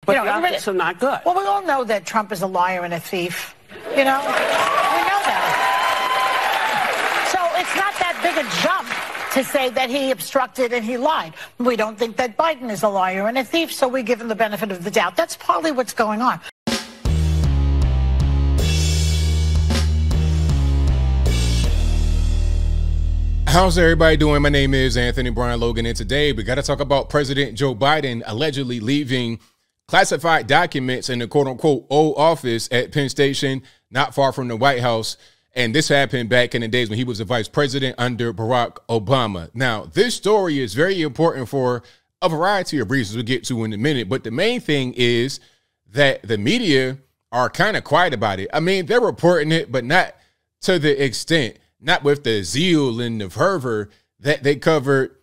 But the optics are not good. Well, we all know that Trump is a liar and a thief. You know? We know that. So it's not that big a jump to say that he obstructed and he lied. We don't think that Biden is a liar and a thief, so we give him the benefit of the doubt. That's partly what's going on. How's everybody doing? My name is Anthony Brian Logan, and today we got to talk about President Joe Biden allegedly leaving classified documents in the quote-unquote old office at Penn Station, not far from the White House. And this happened back in the days when he was the vice president under Barack Obama. Now, this story is very important for a variety of reasons we'll get to in a minute. But the main thing is that the media are kind of quiet about it. I mean, they're reporting it, but not to the extent, not with the zeal and the fervor that they covered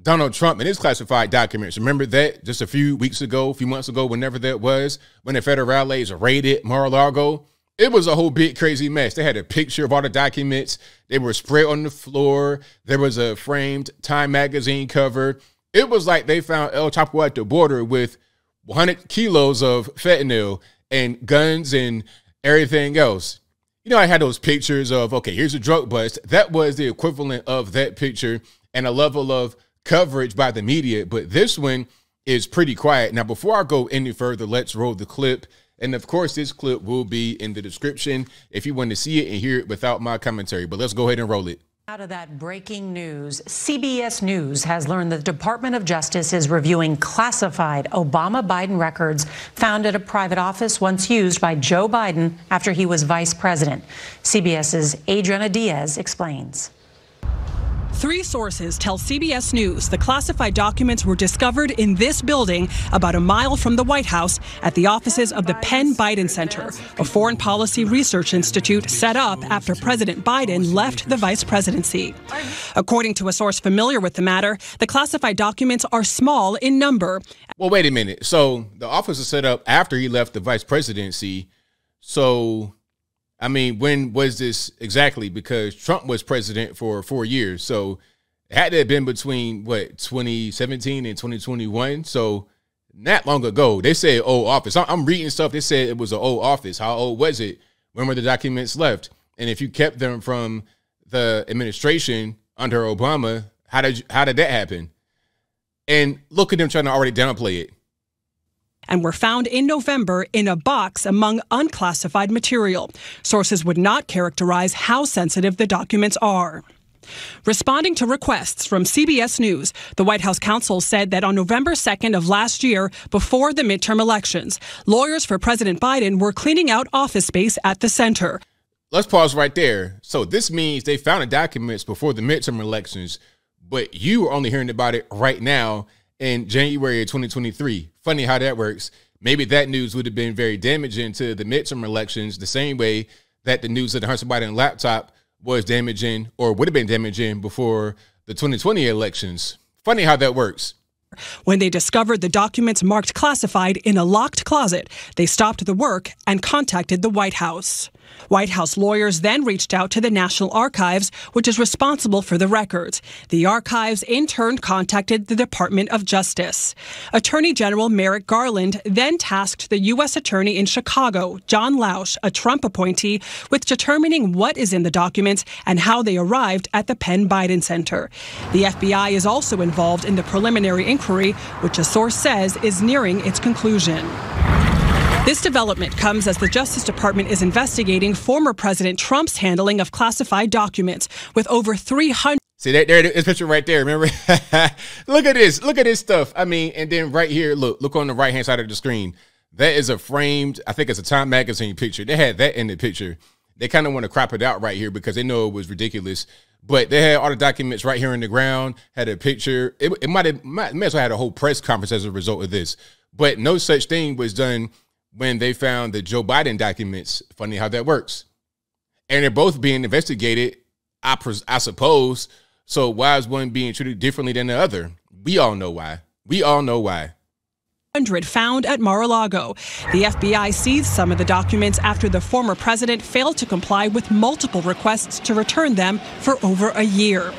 Donald Trump and his classified documents. Remember that just a few months ago, whenever that was, when the federales raided Mar-a-Lago? It was a whole big crazy mess. They had a picture of all the documents. They were spread on the floor. There was a framed Time magazine cover. It was like they found El Chapo at the border with 100 kilos of fentanyl and guns and everything else. You know, I had those pictures of, okay, here's a drug bust. That was the equivalent of that picture and a level of coverage by the media. But this one is pretty quiet. Now, before I go any further, let's roll the clip. And of course, this clip will be in the description if you want to see it and hear it without my commentary. But let's go ahead and roll it. Out of that breaking news, CBS News has learned the Department of Justice is reviewing classified Obama-Biden records found at a private office once used by Joe Biden after he was vice president. CBS's Adriana Diaz explains. Three sources tell CBS News the classified documents were discovered in this building about a mile from the White House at the offices of the Penn Biden Center, a foreign policy research institute set up after President Biden left the vice presidency. According to a source familiar with the matter, the classified documents are small in number. Well, wait a minute. So the office was set up after he left the vice presidency. So I mean, when was this exactly? Because Trump was president for 4 years. So it had to have been between, what, 2017 and 2021. So not long ago. They said old office. I'm reading stuff. They said it was an old office. How old was it? When were the documents left? And if you kept them from the administration under Obama, how did that happen? And look at them trying to already downplay it. And were found in November in a box among unclassified material. Sources would not characterize how sensitive the documents are. Responding to requests from CBS News, the White House counsel said that on November 2nd of last year, before the midterm elections, lawyers for President Biden were cleaning out office space at the center. Let's pause right there. So this means they found the documents before the midterm elections, but you are only hearing about it right now in January of 2023. Funny how that works. Maybe that news would have been very damaging to the midterm elections, the same way that the news of the Hunter Biden laptop was damaging or would have been damaging before the 2020 elections. Funny how that works. When they discovered the documents marked classified in a locked closet, they stopped the work and contacted the White House. White House lawyers then reached out to the National Archives, which is responsible for the records. The archives in turn contacted the Department of Justice. Attorney General Merrick Garland then tasked the U.S. Attorney in Chicago, John Lausch, a Trump appointee, with determining what is in the documents and how they arrived at the Penn Biden Center. The FBI is also involved in the preliminary inquiry, which a source says is nearing its conclusion. This development comes as the Justice Department is investigating former President Trump's handling of classified documents with over 300. See that there, this picture right there. Remember? Look at this. Look at this stuff. I mean, and then right here, look on the right hand side of the screen. That is a framed, I think it's a Time magazine picture. They had that in the picture. They kind of want to crop it out right here because they know it was ridiculous. But they had all the documents right here in the ground, had a picture. It might as well had a whole press conference as a result of this. But no such thing was done when they found the Joe Biden documents. Funny how that works. And they're both being investigated, I suppose. So why is one being treated differently than the other? We all know why. We all know why. found at Mar-a-Lago. The FBI seized some of the documents after the former president failed to comply with multiple requests to return them for over a year.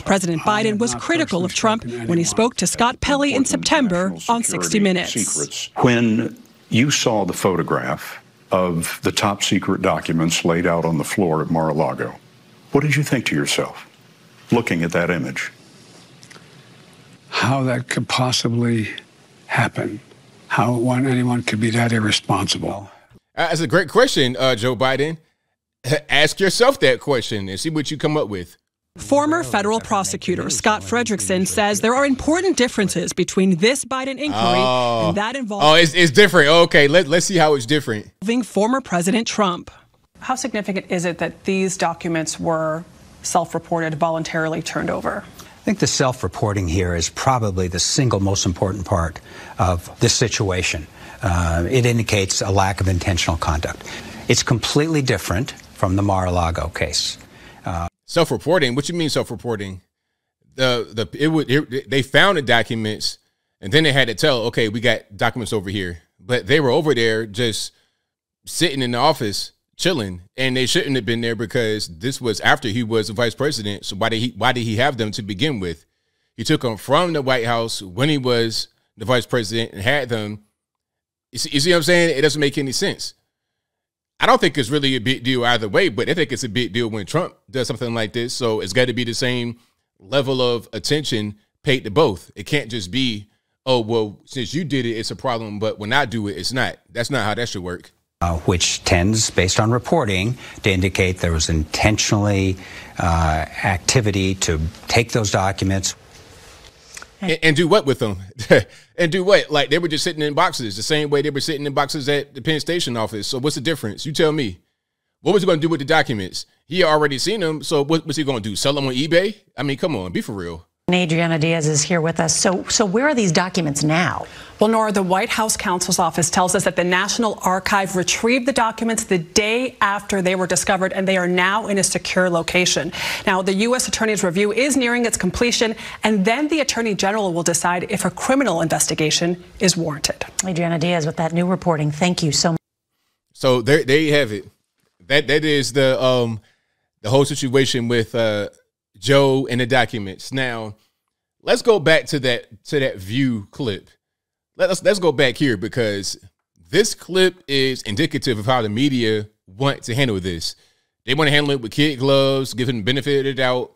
President Biden was critical of Trump when he spoke to Scott Pelley in September on 60 Minutes. When you saw the photograph of the top secret documents laid out on the floor at Mar-a-Lago, what did you think to yourself, looking at that image? How that could possibly happen, how anyone could be that irresponsible. That's a great question, Joe Biden. Ask yourself that question and see what you come up with. Former federal prosecutor Scott Frederickson says there are important differences between this Biden inquiry and that involving it's different. Okay, let's see how it's different. Former President Trump. How significant is it that these documents were self-reported, voluntarily turned over? I think the self-reporting here is probably the single most important part of this situation. It indicates a lack of intentional conduct. It's completely different from the Mar-a-Lago case. Self-reporting? What you mean self-reporting? They found the documents and then they had to tell, okay, we got documents over here, but they were over there just sitting in the office chilling, and they shouldn't have been there because this was after he was the vice president. So why did he have them to begin with? He took them from the White House when he was the vice president and had them. You see what I'm saying? It doesn't make any sense. I don't think it's really a big deal either way, but I think it's a big deal when Trump does something like this. So it's got to be the same level of attention paid to both. It can't just be, oh, well, since you did it, it's a problem, but when I do it, it's not. That's not how that should work. Which tends, based on reporting, to indicate there was intentionally activity to take those documents. And do what with them? And do what? Like they were just sitting in boxes the same way they were sitting in boxes at the Penn Station office. So what's the difference? You tell me. What was he going to do with the documents? He had already seen them. So what was he going to do? Sell them on eBay? I mean, come on, be for real. Adriana Diaz is here with us. So where are these documents now? Well, Nora, the White House counsel's office tells us that the National Archive retrieved the documents the day after they were discovered, and they are now in a secure location. Now, the U.S. Attorney's review is nearing its completion, and then the Attorney General will decide if a criminal investigation is warranted. Adriana Diaz with that new reporting. Thank you so much. So there you have it. That is the whole situation with Joe and the documents. Now, let's go back to that View clip. Let's go back here because this clip is indicative of how the media want to handle this. They want to handle it with kid gloves, give him the benefit of the doubt.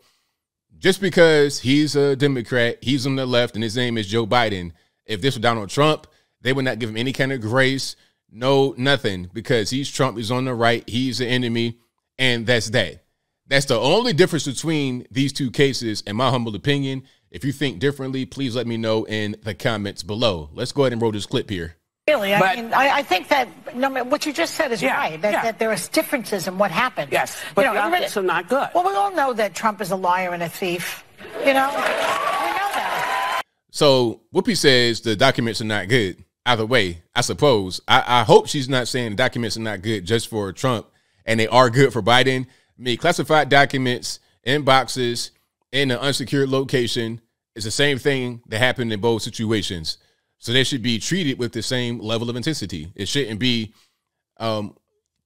Just because he's a Democrat, he's on the left, and his name is Joe Biden. If this was Donald Trump, they would not give him any kind of grace, no, nothing, because he's Trump, he's on the right, he's the enemy, and that's that. That's the only difference between these two cases, in my humble opinion. If you think differently, please let me know in the comments below. Let's go ahead and roll this clip here. Really, I think that what you just said is right, that there are differences in what happened. Yes, but the optics are not good. Well, we all know that Trump is a liar and a thief. You know, we know that. So Whoopi says the documents are not good. Either way, I suppose. I hope she's not saying the documents are not good just for Trump, and they are good for Biden. I mean, classified documents in boxes in an unsecured location is the same thing that happened in both situations. So they should be treated with the same level of intensity. It shouldn't be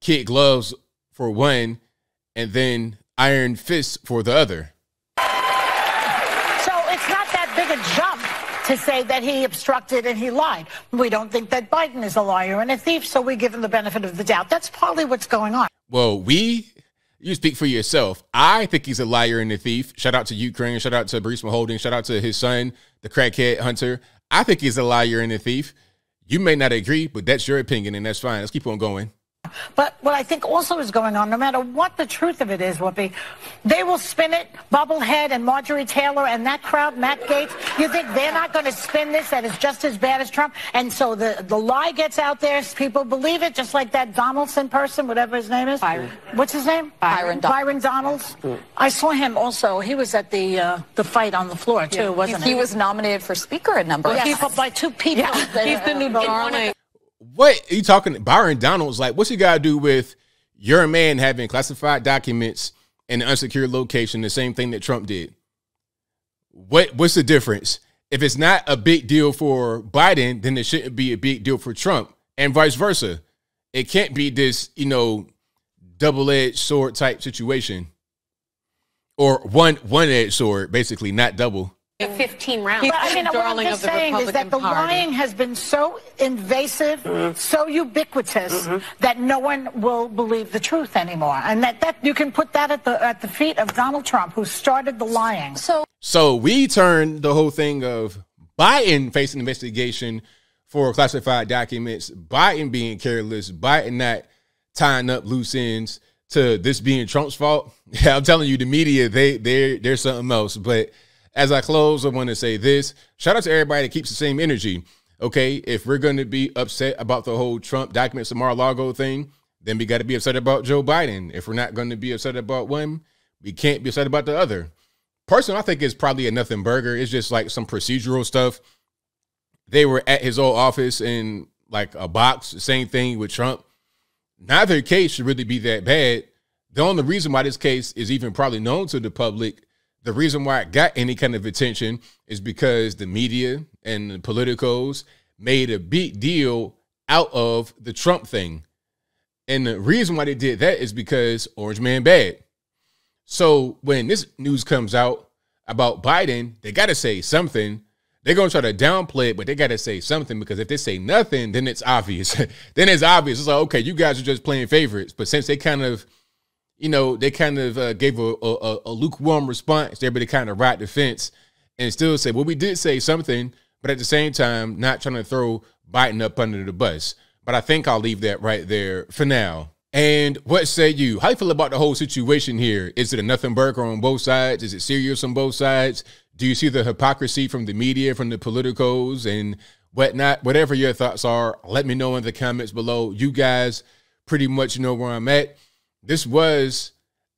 kid gloves for one and then iron fists for the other. So it's not that big a jump to say that he obstructed and he lied. We don't think that Biden is a liar and a thief, so we give him the benefit of the doubt. That's partly what's going on. Well, you speak for yourself. I think he's a liar and a thief. Shout out to Ukraine. Shout out to Burisma Holding. Shout out to his son, the crackhead Hunter. I think he's a liar and a thief. You may not agree, but that's your opinion, and that's fine. Let's keep on going. But what I think also is going on, no matter what the truth of it is, Whoopi, they will spin it, Bubblehead and Marjorie Taylor and that crowd, Matt Gaetz. You think they're not going to spin this, that it's just as bad as Trump? And so the lie gets out there, people believe it, just like that Donaldson person, whatever his name is. Byron. What's his name? Byron Donalds. I saw him also. He was at the fight on the floor, too, wasn't he? He was nominated for Speaker a number of times. By two people. Yeah. He's the new darling. What are you talking? Byron Donalds, like, what's he got to do with your man having classified documents in an unsecured location, the same thing that Trump did? What's the difference? if it's not a big deal for Biden, then it shouldn't be a big deal for Trump, and vice versa. It can't be this, double-edged sword type situation, or one-edged sword, basically, not double. 15 rounds. But I mean, what I'm just saying is that the lying has been so invasive, so ubiquitous, that no one will believe the truth anymore. And that you can put that at the feet of Donald Trump, who started the lying. So we turned the whole thing of Biden facing investigation for classified documents, Biden being careless, Biden not tying up loose ends, to this being Trump's fault. Yeah, I'm telling you, the media, they're something else. But as I close, I want to say this. Shout out to everybody that keeps the same energy. Okay, if we're going to be upset about the whole Trump documents of Mar-a-Lago thing, then we got to be upset about Joe Biden. If we're not going to be upset about one, we can't be upset about the other. Personally, I think it's probably a nothing burger. It's just like some procedural stuff. They were at his old office in like a box. Same thing with Trump. Neither case should really be that bad. The only reason why this case is even probably known to the public, the reason why it got any kind of attention, is because the media and the politicos made a big deal out of the Trump thing. And the reason why they did that is because Orange Man bad. So when this news comes out about Biden, they got to say something. They're going to try to downplay it, but they got to say something, because if they say nothing, then it's obvious. Then it's obvious. It's like, okay, you guys are just playing favorites. But since they kind of, gave a lukewarm response, everybody kind of ride the fence and still say, well, we did say something, but at the same time, not trying to throw Biden up under the bus. But I think I'll leave that right there for now. And what say you? How you feel about the whole situation here? Is it a nothing burger on both sides? Is it serious on both sides? Do you see the hypocrisy from the media, from the politicos and whatnot? Whatever your thoughts are, let me know in the comments below. You guys pretty much know where I'm at. This was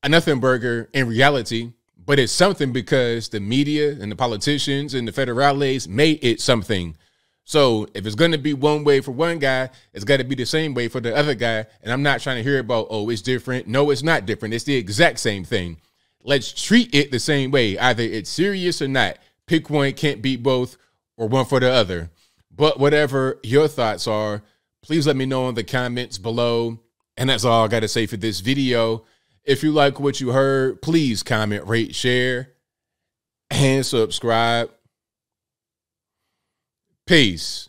a nothing burger in reality, but it's something because the media and the politicians and the federales made it something. So if it's going to be one way for one guy, it's got to be the same way for the other guy. And I'm not trying to hear about, oh, it's different. No, it's not different. It's the exact same thing. Let's treat it the same way. Either it's serious or not. Pick one, can't beat both, or one for the other. But whatever your thoughts are, please let me know in the comments below. And that's all I got to say for this video. If you like what you heard, please comment, rate, share, and subscribe. Peace.